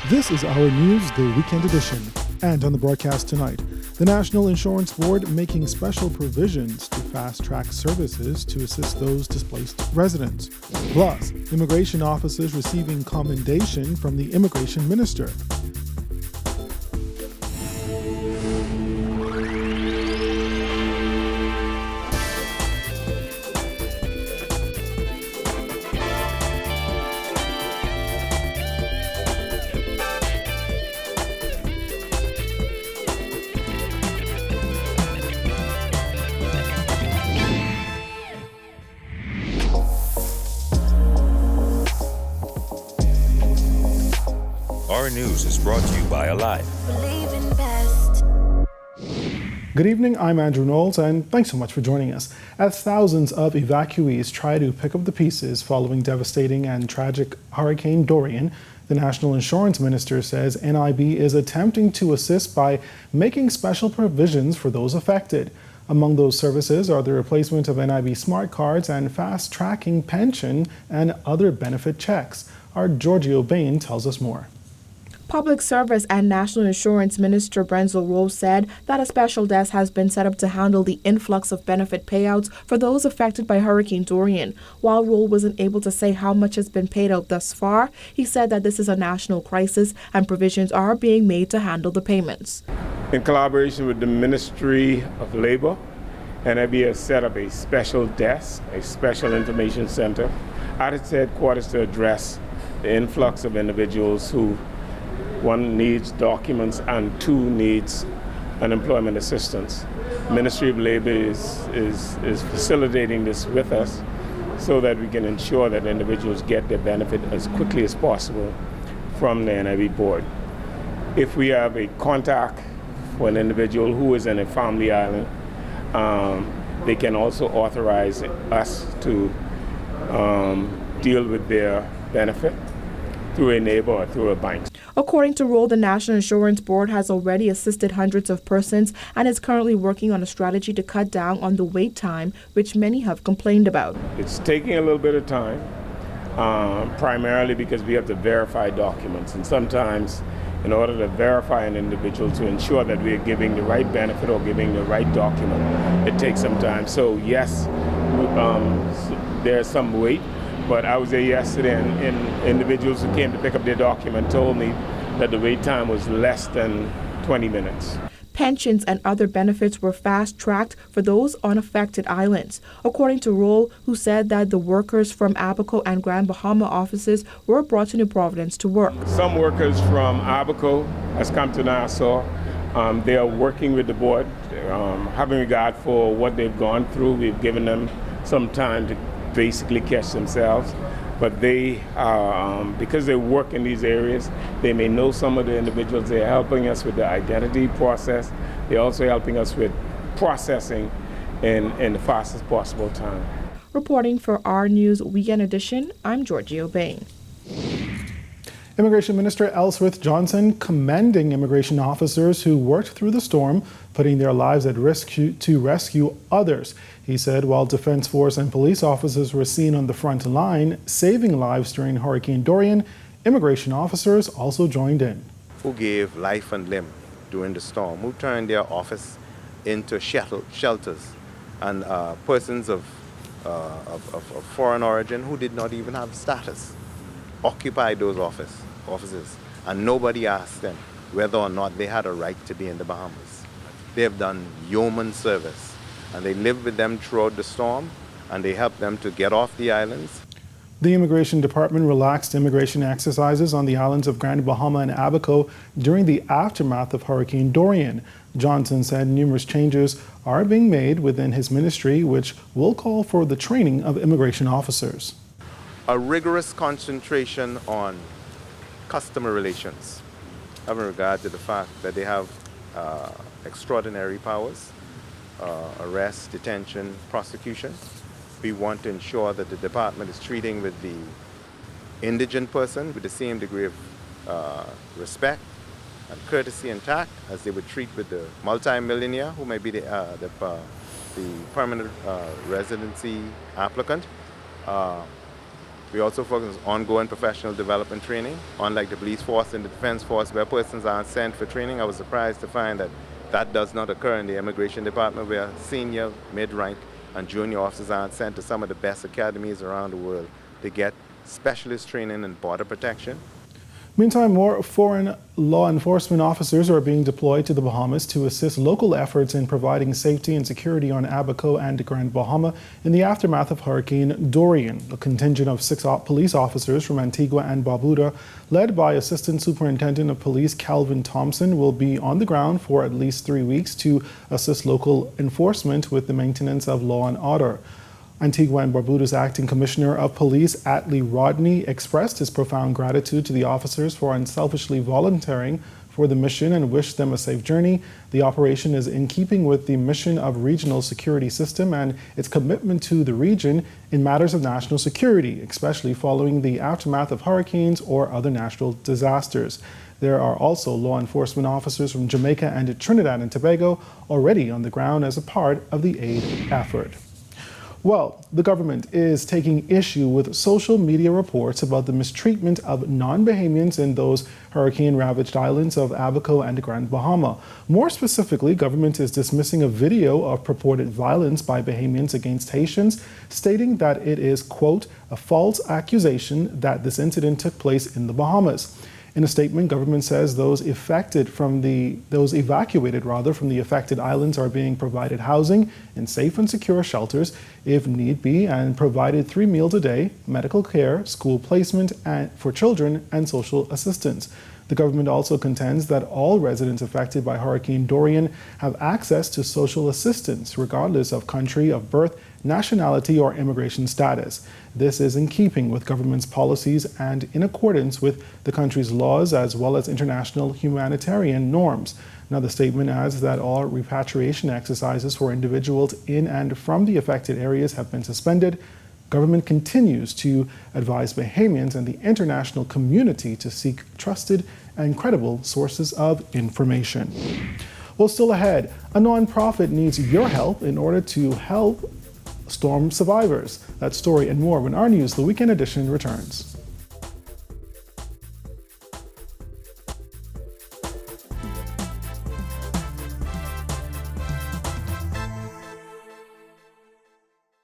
This is Our News, the weekend edition. And on the broadcast tonight, the National Insurance Board making special provisions to fast-track services to assist those displaced residents. Plus, immigration officers receiving commendation from the immigration minister. Our News is brought to you by Alive. Good evening, I'm Andrew Knowles, and thanks so much for joining us. As thousands of evacuees try to pick up the pieces following devastating and tragic Hurricane Dorian, the National Insurance Minister says NIB is attempting to assist by making special provisions for those affected. Among those services are the replacement of NIB smart cards and fast-tracking pension and other benefit checks. Our Giorgio Bain tells us more. Public Service and National Insurance Minister Brenzel Rose said that a special desk has been set up to handle the influx of benefit payouts for those affected by Hurricane Dorian. While Rose wasn't able to say how much has been paid out thus far, he said that this is a national crisis and provisions are being made to handle the payments. In collaboration with the Ministry of Labor, NIB has set up a special desk, a special information center at its headquarters to address the influx of individuals who, one, needs documents and two, needs unemployment assistance. Ministry of Labor is facilitating this with us so that we can ensure that individuals get their benefit as quickly as possible from the NIB board. If we have a contact for an individual who is in a family island, they can also authorize us to deal with their benefit through a neighbor or through a bank. According to Roll, the National Insurance Board has already assisted hundreds of persons and is currently working on a strategy to cut down on the wait time, which many have complained about. It's taking a little bit of time, primarily because we have to verify documents. And sometimes, in order to verify an individual to ensure that we are giving the right benefit or giving the right document, it takes some time. So yes, there's some wait. But I was there yesterday, and individuals who came to pick up their document told me that the wait time was less than 20 minutes. Pensions and other benefits were fast-tracked for those on affected islands. According to Roll, who said that the workers from Abaco and Grand Bahama offices were brought to New Providence to work. Some workers from Abaco has come to Nassau. They are working with the board, having regard for what they've gone through. We've given them some time to basically catch themselves, but they, because they work in these areas, they may know some of the individuals. They're helping us with the identity process. They're also helping us with processing in the fastest possible time. Reporting for Our News Weekend Edition, I'm Giorgio Bain. Immigration Minister Ellsworth Johnson commending immigration officers who worked through the storm, putting their lives at risk to rescue others. He said while Defense Force and police officers were seen on the front line saving lives during Hurricane Dorian, immigration officers also joined in. Who gave life and limb during the storm, who turned their office into shelters, and persons of foreign origin who did not even have status occupied those offices, and nobody asked them whether or not they had a right to be in the Bahamas. They have done yeoman service, and they lived with them throughout the storm, and they helped them to get off the islands. The Immigration Department relaxed immigration exercises on the islands of Grand Bahama and Abaco during the aftermath of Hurricane Dorian. Johnson said numerous changes are being made within his ministry, which will call for the training of immigration officers. A rigorous concentration on customer relations, having regard to the fact that they have extraordinary powers, arrest, detention, prosecution. We want to ensure that the department is treating with the indigent person with the same degree of respect and courtesy and tact as they would treat with the multi-millionaire who may be the permanent residency applicant. We also focus on ongoing professional development training. Unlike the police force and the defense force, where persons are sent for training, I was surprised to find that that does not occur in the immigration department, where senior, mid-rank, and junior officers are sent to some of the best academies around the world to get specialist training in border protection. Meantime, more foreign law enforcement officers are being deployed to the Bahamas to assist local efforts in providing safety and security on Abaco and Grand Bahama in the aftermath of Hurricane Dorian. A contingent of 6 police officers from Antigua and Barbuda, led by Assistant Superintendent of Police Calvin Thompson, will be on the ground for at least 3 weeks to assist local enforcement with the maintenance of law and order. Antigua and Barbuda's acting commissioner of police, Atlee Rodney, expressed his profound gratitude to the officers for unselfishly volunteering for the mission and wished them a safe journey. The operation is in keeping with the mission of regional security system and its commitment to the region in matters of national security, especially following the aftermath of hurricanes or other natural disasters. There are also law enforcement officers from Jamaica and Trinidad and Tobago already on the ground as a part of the aid effort. Well, the government is taking issue with social media reports about the mistreatment of non-Bahamians in those hurricane-ravaged islands of Abaco and Grand Bahama. More specifically, government is dismissing a video of purported violence by Bahamians against Haitians, stating that it is, quote, a false accusation that this incident took place in the Bahamas. In a statement, government says those evacuated from the affected islands are being provided housing in safe and secure shelters if need be, and provided 3 meals a day, medical care, school placement for children, and social assistance. The government also contends that all residents affected by Hurricane Dorian have access to social assistance, regardless of country of birth, nationality, or immigration status. This is in keeping with government's policies and in accordance with the country's laws as well as international humanitarian norms. Now, the statement adds that all repatriation exercises for individuals in and from the affected areas have been suspended. Government continues to advise Bahamians and the international community to seek trusted and credible sources of information. Well, still ahead, a nonprofit needs your help in order to help storm survivors. That story and more when Our News, the Weekend Edition, returns.